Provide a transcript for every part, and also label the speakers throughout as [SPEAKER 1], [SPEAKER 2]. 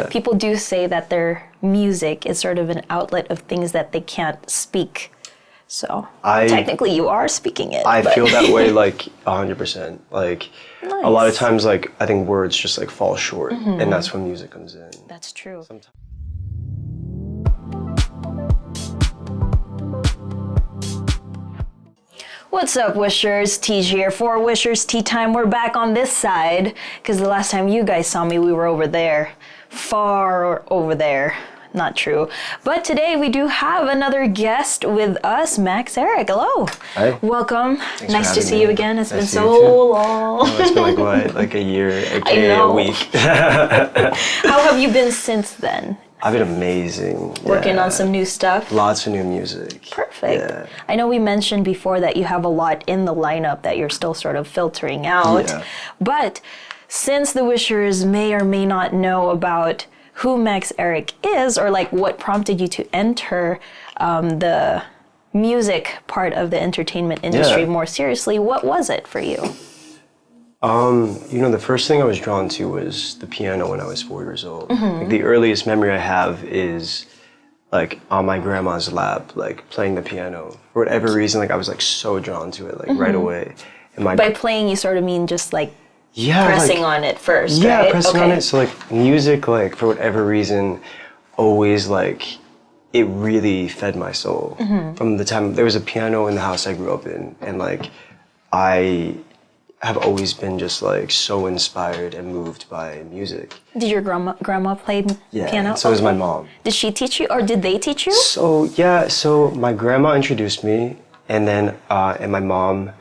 [SPEAKER 1] Yeah.
[SPEAKER 2] People do say that their music is sort of an outlet of things that they can't speak. So technically you are speaking it.
[SPEAKER 1] I feel that way like 100%. Like
[SPEAKER 2] Nice.
[SPEAKER 1] a lot of times like I think words just like fall short and that's when music comes in.
[SPEAKER 2] That's true.
[SPEAKER 1] Sometimes.
[SPEAKER 2] What's up, Wishers? Teej here for Wishers Tea Time. We're back on this side because the last time you guys saw me, we were over there. Far over there. Not true. But today we do have another guest with us, Max Ehrich. Hello.
[SPEAKER 1] Hi.
[SPEAKER 2] Welcome.
[SPEAKER 1] Thanks
[SPEAKER 2] nice to see you again. It's been
[SPEAKER 1] nice
[SPEAKER 2] so long.
[SPEAKER 1] Oh, it's been like what? Like a year, aka a week.
[SPEAKER 2] How have you been since then?
[SPEAKER 1] I've been amazing.
[SPEAKER 2] Working on some new stuff?
[SPEAKER 1] Lots of new music.
[SPEAKER 2] Perfect.
[SPEAKER 1] Yeah.
[SPEAKER 2] I know we mentioned before that you have a lot in the lineup that you're still sort of filtering out.
[SPEAKER 1] Yeah.
[SPEAKER 2] But since the Wishers may or may not know about who Max Ehrich is, or like what prompted you to enter the music part of the entertainment industry more seriously, what was it for you?
[SPEAKER 1] The first thing I was drawn to was the piano when I was 4 years old. Like, the earliest memory I have is like on my grandma's lap, like playing the piano. For whatever reason, like I was like so drawn to it, like right away. And
[SPEAKER 2] By playing, you sort of mean just like pressing
[SPEAKER 1] like,
[SPEAKER 2] on it first,
[SPEAKER 1] yeah,
[SPEAKER 2] right?
[SPEAKER 1] pressing on it. So like music, like for whatever reason, always like it really fed my soul. From the time there was a piano in the house I grew up in, and like I have always been just like so inspired and moved by music.
[SPEAKER 2] Did your grandma play piano?
[SPEAKER 1] Yeah, so does my mom.
[SPEAKER 2] Did she teach you, or did they teach you?
[SPEAKER 1] So my grandma introduced me, and then and my mom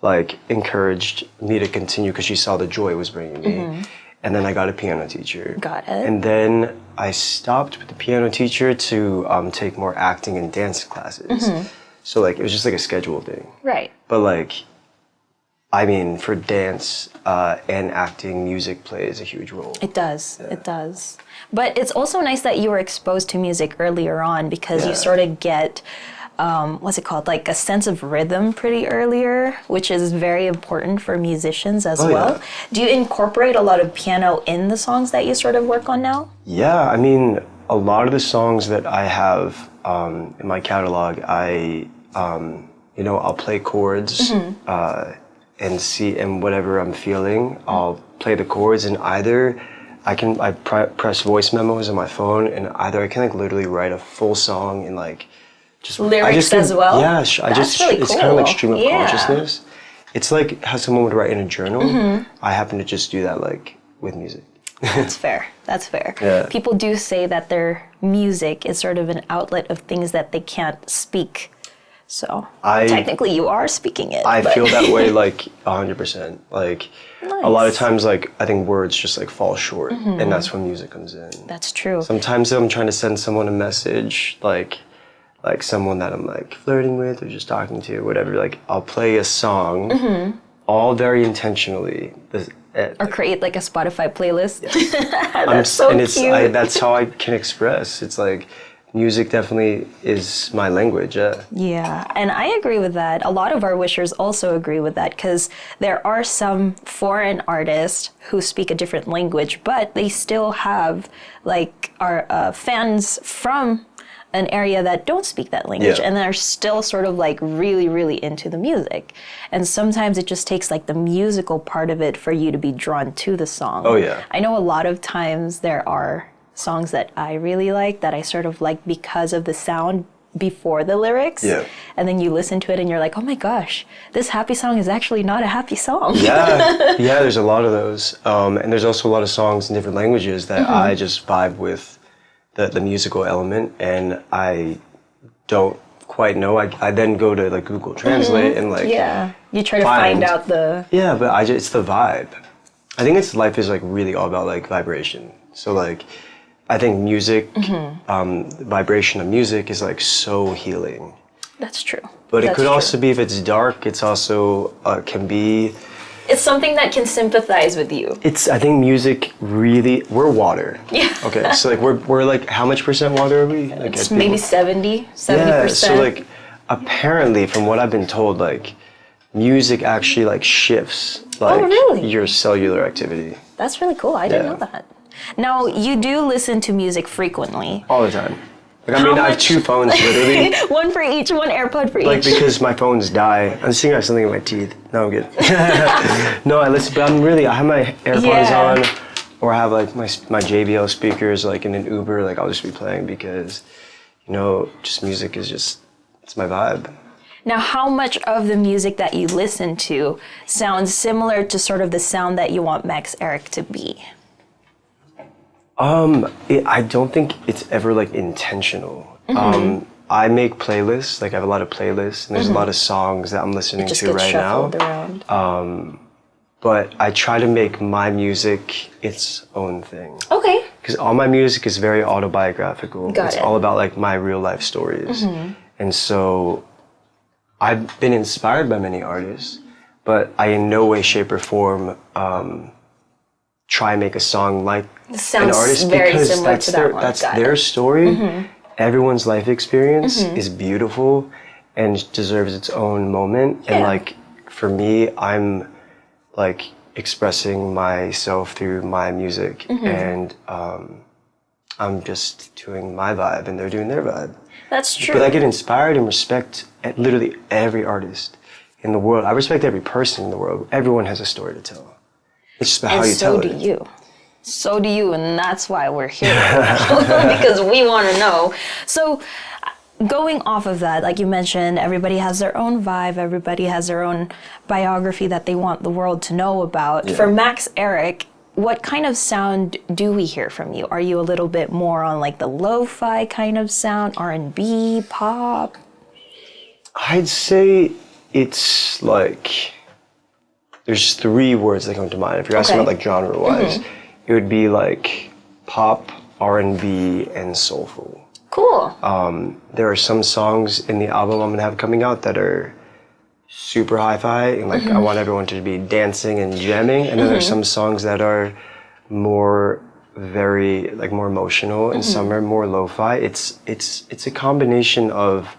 [SPEAKER 1] like encouraged me to continue because she saw the joy it was bringing me. And then I got a piano teacher.
[SPEAKER 2] Got it.
[SPEAKER 1] And then I stopped with the piano teacher to take more acting and dance classes. So like it was just like a schedule thing.
[SPEAKER 2] Right.
[SPEAKER 1] But like, I mean, for dance and acting, music plays a huge role.
[SPEAKER 2] It does. Yeah. It does. But it's also nice that you were exposed to music earlier on because you sort of get, what's it called? Like a sense of rhythm pretty earlier, which is very important for musicians as well. Yeah. Do you incorporate a lot of piano in the songs that you sort of work on now? Yeah,
[SPEAKER 1] I mean, a lot of the songs that I have in my catalog, I'll play chords and whatever I'm feeling, I'll play the chords, and either I press voice memos on my phone, and either I can like literally write a full song in like just
[SPEAKER 2] lyrics as well.
[SPEAKER 1] Yeah,
[SPEAKER 2] That's really cool.
[SPEAKER 1] It's kind of like stream of consciousness. It's like how someone would write in a journal. I happen to just do that like with music.
[SPEAKER 2] That's fair. That's fair.
[SPEAKER 1] Yeah.
[SPEAKER 2] People do say that their music is sort of an outlet of things that they can't speak. So technically you are speaking it.
[SPEAKER 1] I feel that way like 100%. Like a lot of times like I think words just like fall short and that's when music comes in.
[SPEAKER 2] That's true.
[SPEAKER 1] Sometimes I'm trying to send someone a message like someone that I'm like flirting with or just talking to, whatever, like I'll play a song all very intentionally.
[SPEAKER 2] Or create like a Spotify playlist.
[SPEAKER 1] Yes.
[SPEAKER 2] That's so cute.
[SPEAKER 1] That's how I can express. It's like music definitely is my language, yeah.
[SPEAKER 2] Yeah, and I agree with that. A lot of our wishers also agree with that because there are some foreign artists who speak a different language, but they still have like our fans from an area that don't speak that language and they're still sort of like really, really into the music. And sometimes it just takes like the musical part of it for you to be drawn to the song.
[SPEAKER 1] Oh yeah.
[SPEAKER 2] I know a lot of times there are songs that I really like that I sort of like because of the sound before the lyrics. Yeah. And then you listen to it and you're like, oh my gosh, this happy song is actually not a happy song.
[SPEAKER 1] Yeah, there's a lot of those. And there's also a lot of songs in different languages that I just vibe with the musical element, and I don't quite know. I then go to like Google Translate and like
[SPEAKER 2] you try to find out the
[SPEAKER 1] but it's the vibe. I think life is like really all about like vibration. So like I think music, vibration of music is like so healing.
[SPEAKER 2] That's true.
[SPEAKER 1] But it could also be, if it's dark, it's also can be.
[SPEAKER 2] It's something that can sympathize with you.
[SPEAKER 1] I think music really, we're water.
[SPEAKER 2] Yeah.
[SPEAKER 1] Okay, so like we're like, how much percent water are we? Like
[SPEAKER 2] it's maybe 70%.
[SPEAKER 1] Yeah, so like apparently from what I've been told, like music actually like shifts like your cellular activity.
[SPEAKER 2] That's really cool. I didn't know that. Now, you do listen to music frequently.
[SPEAKER 1] All the time. Like, I mean, I have 2 phones, literally.
[SPEAKER 2] One for each, one AirPod for
[SPEAKER 1] Like,
[SPEAKER 2] each.
[SPEAKER 1] because my phones die. I'm seeing I have something in my teeth. No, I'm good. No, I listen, but I have my AirPods on, or I have like my JBL speakers, like in an Uber, like I'll just be playing because, you know, just music is just, it's my vibe.
[SPEAKER 2] Now, how much of the music that you listen to sounds similar to sort of the sound that you want Max Ehrich to be?
[SPEAKER 1] I don't think it's ever like intentional. I make playlists, like I have a lot of playlists, and there's a lot of songs that I'm listening to right now.
[SPEAKER 2] Around.
[SPEAKER 1] But I try to make my music its own thing.
[SPEAKER 2] Okay.
[SPEAKER 1] Because all my music is very autobiographical. It's all about like my real life stories. And so I've been inspired by many artists, but I in no way, shape, or form try and make a song like an artist because that's their story. Everyone's life experience is beautiful and deserves its own moment. And like for me, I'm like expressing myself through my music, and I'm just doing my vibe and they're doing their vibe.
[SPEAKER 2] That's true.
[SPEAKER 1] But I get inspired and respect at literally every artist in the world. I respect every person in the world. Everyone has a story to tell. It's just about how you tell it.
[SPEAKER 2] So do you. So do you, and that's why we're here. Because we want to know. So going off of that, like you mentioned, everybody has their own vibe. Everybody has their own biography that they want the world to know about. For Max Ehrich, what kind of sound do we hear from you? Are you a little bit more on like the lo-fi kind of sound, R&B, pop?
[SPEAKER 1] I'd say it's like, there's 3 words that come to mind. If you're asking about like genre-wise, it would be like pop, R&B, and soulful.
[SPEAKER 2] Cool.
[SPEAKER 1] There are some songs in the album I'm gonna have coming out that are super hi-fi, and like I want everyone to be dancing and jamming. And then there's some songs that are more more emotional, and some are more lo-fi. It's a combination of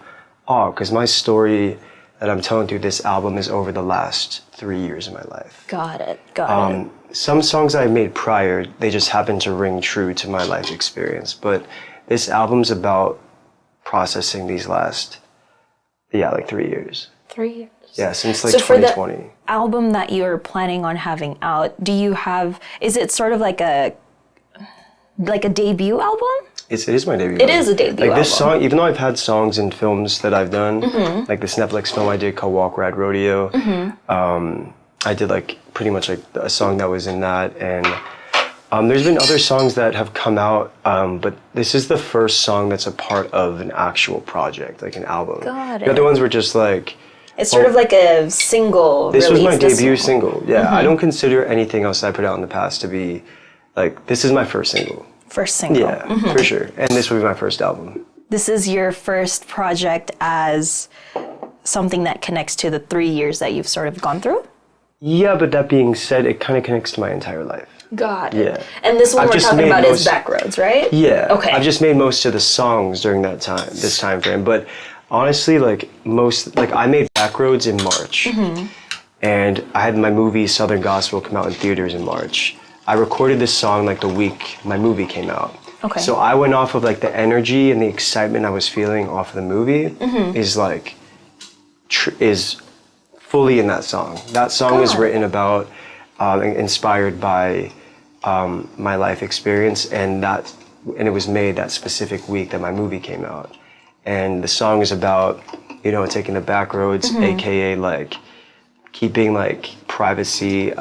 [SPEAKER 1] all, because my story that I'm telling through this album is over the last 3 years of my life.
[SPEAKER 2] Got it.
[SPEAKER 1] Some songs I made prior, they just happen to ring true to my life experience. But this album's about processing these last, like 3 years.
[SPEAKER 2] 3 years.
[SPEAKER 1] Yeah, since like
[SPEAKER 2] So
[SPEAKER 1] 2020.
[SPEAKER 2] for the album that you're planning on having out, is it sort of like a debut album?
[SPEAKER 1] It is my debut.
[SPEAKER 2] It is a debut
[SPEAKER 1] album.
[SPEAKER 2] Like
[SPEAKER 1] this song, even though I've had songs in films that I've done, like this Netflix film I did called Walk, Ride, Rodeo, I did like pretty much like a song that was in that, and there's been other songs that have come out, but this is the first song that's a part of an actual project, like an album.
[SPEAKER 2] Got it.
[SPEAKER 1] The other ones were just like...
[SPEAKER 2] It's sort of like a single
[SPEAKER 1] This
[SPEAKER 2] release.
[SPEAKER 1] was my debut single, yeah. I don't consider anything else I put out in the past to be, like, this is my first single.
[SPEAKER 2] First single.
[SPEAKER 1] Yeah, for sure. And this will be my first album.
[SPEAKER 2] This is your first project as something that connects to the 3 years that you've sort of gone through?
[SPEAKER 1] Yeah, but that being said, it kind of connects to my entire life.
[SPEAKER 2] Got it.
[SPEAKER 1] Yeah.
[SPEAKER 2] And this one we're talking about is Backroads, right?
[SPEAKER 1] Yeah.
[SPEAKER 2] Okay.
[SPEAKER 1] I've just made most of the songs during this time frame. But honestly, I made Backroads in March. And I had my movie Southern Gospel come out in theaters in March. I recorded this song like the week my movie came out.
[SPEAKER 2] Okay.
[SPEAKER 1] So I went off of like the energy and the excitement I was feeling off of the movie is fully in that song. That song is written about, inspired by my life experience, and it was made that specific week that my movie came out. And the song is about, taking the back roads, aka like keeping like privacy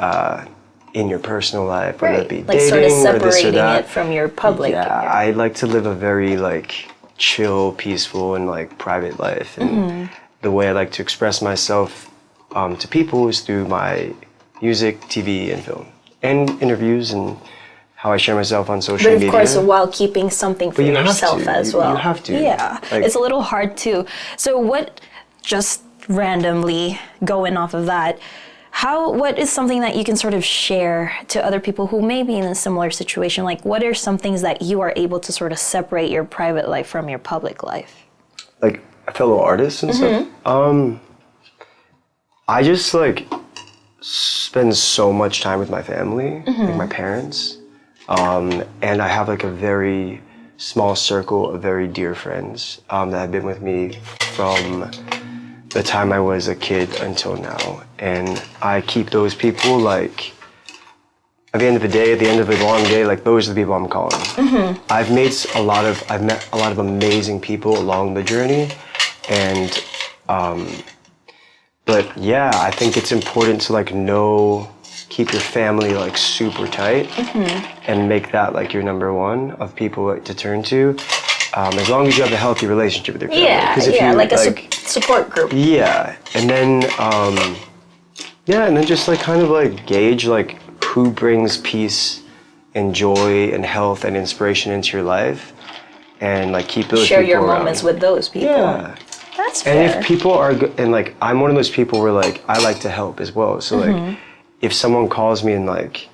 [SPEAKER 1] in your personal life, whether it be
[SPEAKER 2] like
[SPEAKER 1] dating
[SPEAKER 2] sort of
[SPEAKER 1] or this or
[SPEAKER 2] separating
[SPEAKER 1] that.
[SPEAKER 2] it from your public.
[SPEAKER 1] Yeah, I like to live a very like chill, peaceful, and like private life. And the way I like to express myself to people is through my music, TV, and film, and interviews, and how I share myself on social media.
[SPEAKER 2] But of course, while keeping something for yourself as well.
[SPEAKER 1] You have to.
[SPEAKER 2] Yeah, it's a little hard too. So what, just randomly going off of that, what is something that you can sort of share to other people who may be in a similar situation? Like, what are some things that you are able to sort of separate your private life from your public life?
[SPEAKER 1] Like fellow artists and stuff? I just like spend so much time with my family, like my parents. And I have like a very small circle of very dear friends that have been with me from the time I was a kid until now. And I keep those people like, at the end of the day, at the end of a long day, like those are the people I'm calling. I've met a lot of amazing people along the journey. And, but yeah, I think it's important to like keep your family like super tight and make that like your number one of people like, to turn to. As long as you have a healthy relationship with your family.
[SPEAKER 2] Yeah, like a support group.
[SPEAKER 1] Yeah, and then just like kind of like gauge like who brings peace and joy and health and inspiration into your life, and like keep those
[SPEAKER 2] share
[SPEAKER 1] people
[SPEAKER 2] your
[SPEAKER 1] around.
[SPEAKER 2] moments with those people.
[SPEAKER 1] Yeah,
[SPEAKER 2] that's fair.
[SPEAKER 1] and if people are and like I'm one of those people where like I like to help as well. So like if someone calls me and like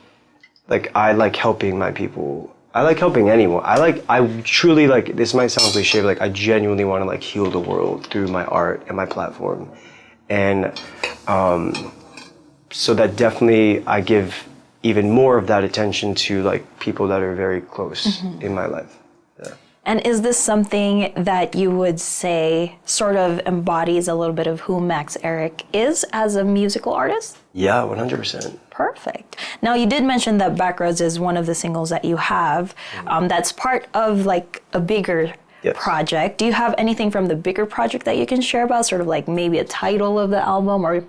[SPEAKER 1] I like helping my people. I like helping anyone. I truly like, this might sound cliche, but like I genuinely want to like heal the world through my art and my platform. And so that definitely I give even more of that attention to like people that are very close in my life. Yeah.
[SPEAKER 2] And is this something that you would say sort of embodies a little bit of who Max Ehrich is as a musical artist?
[SPEAKER 1] Yeah, 100%.
[SPEAKER 2] Perfect. Now, you did mention that Backroads is one of the singles that you have. That's part of like a bigger project. Do you have anything from the bigger project that you can share about? Sort of like maybe a title of the album, or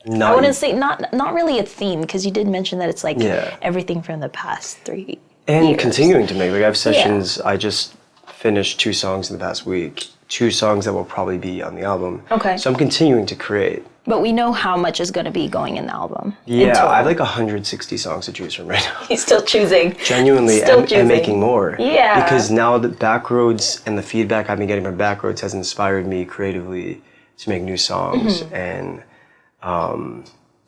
[SPEAKER 2] I wouldn't say not really a theme, because you did mention that it's like everything from the past 3
[SPEAKER 1] and
[SPEAKER 2] years.
[SPEAKER 1] Continuing to make. Like I have sessions. I just finished 2 songs in the past week. 2 songs that will probably be on the album.
[SPEAKER 2] Okay.
[SPEAKER 1] So I'm continuing to create.
[SPEAKER 2] But we know how much is going to be going in the album.
[SPEAKER 1] Yeah, I have like 160 songs to choose from right now.
[SPEAKER 2] He's still choosing.
[SPEAKER 1] Genuinely, and making more.
[SPEAKER 2] Yeah.
[SPEAKER 1] Because now the Backroads and the feedback I've been getting from Backroads has inspired me creatively to make new songs. And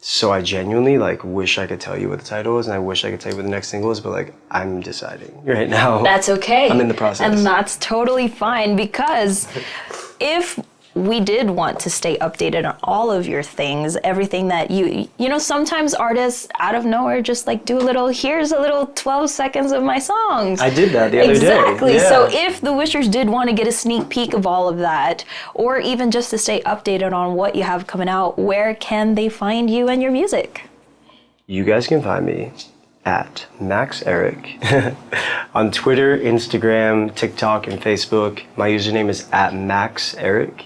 [SPEAKER 1] so I genuinely like wish I could tell you what the title is, and I wish I could tell you what the next single is, but like I'm deciding right now.
[SPEAKER 2] That's okay.
[SPEAKER 1] I'm in the process.
[SPEAKER 2] And that's totally fine, because if we did want to stay updated on all of your things, everything that you know, sometimes artists out of nowhere just like do here's a little 12 seconds of my songs.
[SPEAKER 1] I did that the other day.
[SPEAKER 2] Exactly.
[SPEAKER 1] Yeah.
[SPEAKER 2] So if the wishers did want to get a sneak peek of all of that, or even just to stay updated on what you have coming out, where can they find you and your music?
[SPEAKER 1] You guys can find me at Max Ehrich on Twitter, Instagram, TikTok, and Facebook. My username is at Max Ehrich.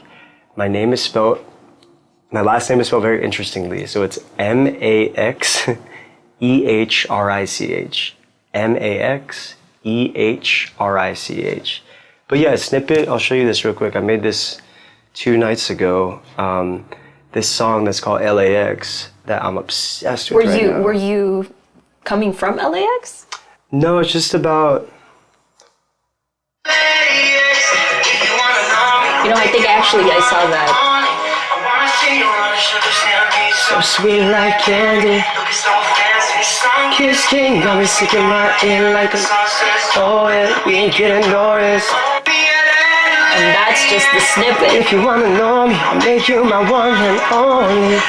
[SPEAKER 1] My last name is spelled very interestingly. So it's MaxEhrich. MaxEhrich. But yeah, a snippet, I'll show you this real quick. I made this 2 nights ago. This song that's called LAX that I'm obsessed with right now.
[SPEAKER 2] Were you coming from LAX?
[SPEAKER 1] No, it's just about...
[SPEAKER 2] You know, I think actually I saw that.
[SPEAKER 1] So sweet like candy. Kiss King got me sick in my ear like a... Oh yeah, we ain't getting noticed.
[SPEAKER 2] And that's just the snippet.
[SPEAKER 1] If you wanna know me, I'll make you my one and only.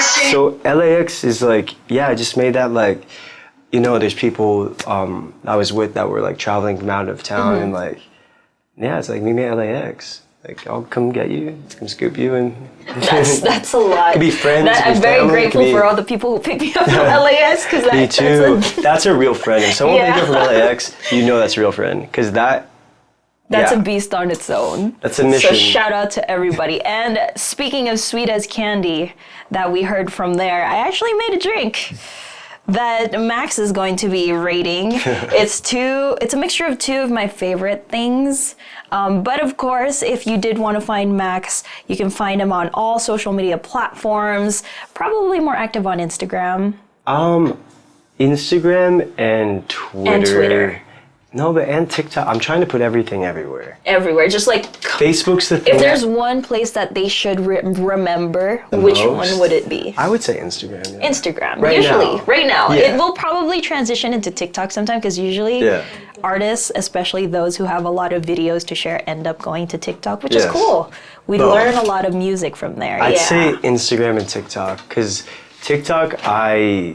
[SPEAKER 1] So LAX is like, yeah, I just made that like, you know, there's people I was with that were like traveling from out of town and like, yeah, it's like meet me at LAX. Like, I'll come get you, come scoop you, and...
[SPEAKER 2] That's a lot.
[SPEAKER 1] Could be friends,
[SPEAKER 2] I'm very grateful for all the people who picked me up from LAX, because
[SPEAKER 1] me too. That's a real friend. If someone picked you up from LAX, you know that's a real friend, because that's
[SPEAKER 2] a beast on its own.
[SPEAKER 1] That's a mission.
[SPEAKER 2] So shout out to everybody. And speaking of sweet as candy that we heard from there, I actually made a drink that Max is going to be rating. It's a mixture of 2 of my favorite things. But of course, if you did want to find Max, you can find him on all social media platforms, probably more active on Instagram.
[SPEAKER 1] Instagram and Twitter. No, and TikTok. I'm trying to put everything everywhere.
[SPEAKER 2] Everywhere, just like...
[SPEAKER 1] Facebook's the thing.
[SPEAKER 2] If there's one place that they should remember, which one would it be?
[SPEAKER 1] I would say Instagram. Yeah.
[SPEAKER 2] Instagram,
[SPEAKER 1] right
[SPEAKER 2] now.
[SPEAKER 1] Yeah.
[SPEAKER 2] It will probably transition into TikTok sometime, because usually artists, especially those who have a lot of videos to share, end up going to TikTok, which is cool. We learn a lot of music from there.
[SPEAKER 1] I'd say Instagram and TikTok, because TikTok, I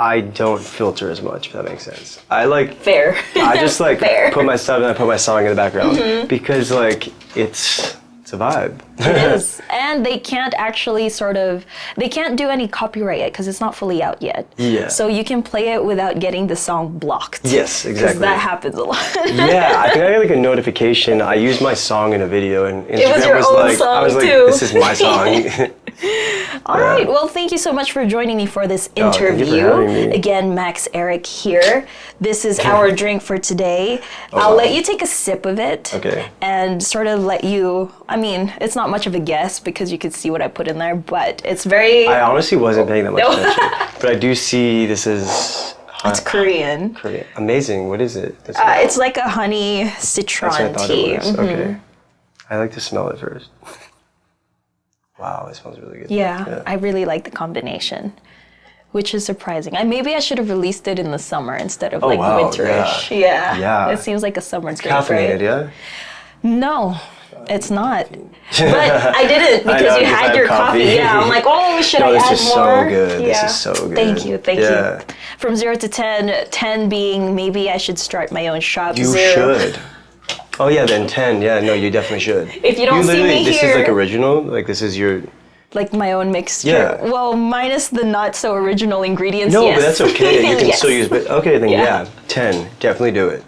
[SPEAKER 1] I don't filter as much, if that makes sense. I like
[SPEAKER 2] Fair.
[SPEAKER 1] I just like
[SPEAKER 2] Fair.
[SPEAKER 1] put my stuff and I put my song in the background because like it's a vibe.
[SPEAKER 2] It is. And they can't actually they can't do any copyright yet because it's not fully out yet.
[SPEAKER 1] Yeah.
[SPEAKER 2] So you can play it without getting the song blocked.
[SPEAKER 1] Yes, exactly.
[SPEAKER 2] Because that happens a lot.
[SPEAKER 1] Yeah, I think I got like a notification. I used my song in a video and Instagram
[SPEAKER 2] was your own
[SPEAKER 1] like,
[SPEAKER 2] song
[SPEAKER 1] I was like,
[SPEAKER 2] too.
[SPEAKER 1] this is my song.
[SPEAKER 2] All right. Well, thank you so much for joining me for this interview.
[SPEAKER 1] Thank you for having me.
[SPEAKER 2] Again, Max Ehrich here. This is our drink for today. I'll let you take a sip of it.
[SPEAKER 1] Okay.
[SPEAKER 2] And sort of let you, I mean, it's not much of a guess because you could see what I put in there, but it's very...
[SPEAKER 1] I honestly wasn't paying that much attention. But I do see this is...
[SPEAKER 2] It's Korean.
[SPEAKER 1] Korean. Amazing. What is it?
[SPEAKER 2] It's like a honey
[SPEAKER 1] That's
[SPEAKER 2] citron
[SPEAKER 1] what I thought
[SPEAKER 2] tea.
[SPEAKER 1] it was. Okay. I like to smell it first. Wow, it smells really good.
[SPEAKER 2] Yeah, I really like the combination, which is surprising. Maybe I should have released it in the summer instead of like
[SPEAKER 1] wow,
[SPEAKER 2] winterish.
[SPEAKER 1] yeah. Yeah.
[SPEAKER 2] It seems like a summer drink,
[SPEAKER 1] Caffeinated,
[SPEAKER 2] right?
[SPEAKER 1] yeah?
[SPEAKER 2] No, it's not. But I didn't because
[SPEAKER 1] know,
[SPEAKER 2] you
[SPEAKER 1] 'cause I
[SPEAKER 2] had
[SPEAKER 1] have
[SPEAKER 2] your coffee.
[SPEAKER 1] coffee.
[SPEAKER 2] Yeah, I'm like, oh, should I
[SPEAKER 1] No,
[SPEAKER 2] add
[SPEAKER 1] this is
[SPEAKER 2] more?
[SPEAKER 1] so good.
[SPEAKER 2] Yeah.
[SPEAKER 1] This is so good.
[SPEAKER 2] Thank you, thank
[SPEAKER 1] Yeah.
[SPEAKER 2] you. From 0 to 10, 10 being maybe I should start my own shop.
[SPEAKER 1] You
[SPEAKER 2] 0.
[SPEAKER 1] should. Oh yeah, then 10. Yeah, no, you definitely should.
[SPEAKER 2] If you don't see
[SPEAKER 1] literally,
[SPEAKER 2] me
[SPEAKER 1] this
[SPEAKER 2] here-
[SPEAKER 1] is like original. Like this is your.
[SPEAKER 2] Like my own mixture.
[SPEAKER 1] Yeah.
[SPEAKER 2] Well, minus the not so original ingredients.
[SPEAKER 1] No,
[SPEAKER 2] yes.
[SPEAKER 1] but that's okay. You can
[SPEAKER 2] Yes.
[SPEAKER 1] still use. But okay, then
[SPEAKER 2] Yeah.
[SPEAKER 1] yeah, 10. Definitely do it.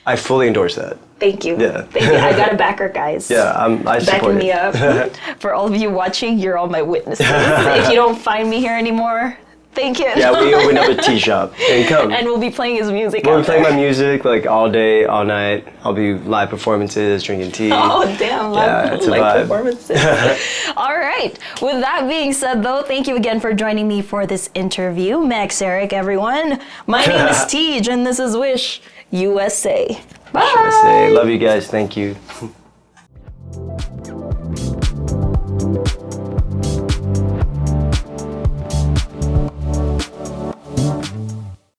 [SPEAKER 1] I fully endorse that.
[SPEAKER 2] Thank you.
[SPEAKER 1] Yeah.
[SPEAKER 2] Thank you. I got a backer, guys.
[SPEAKER 1] Yeah, I support
[SPEAKER 2] Backing me
[SPEAKER 1] it.
[SPEAKER 2] up. For all of you watching, you're all my witnesses. If you don't find me here anymore, thank you.
[SPEAKER 1] Yeah, we opened up a tea shop. And come.
[SPEAKER 2] And we'll be playing his music.
[SPEAKER 1] We'll be
[SPEAKER 2] out
[SPEAKER 1] playing
[SPEAKER 2] there.
[SPEAKER 1] my music like all day, all night. I'll be live performances, drinking tea.
[SPEAKER 2] Oh, damn.
[SPEAKER 1] Yeah, it's a
[SPEAKER 2] Live
[SPEAKER 1] vibe.
[SPEAKER 2] performances. All right. With that being said, though, thank you again for joining me for this interview. Max Ehrich, everyone. My name is Teej, and this is Wish USA. Bye.
[SPEAKER 1] USA. Love you guys. Thank you.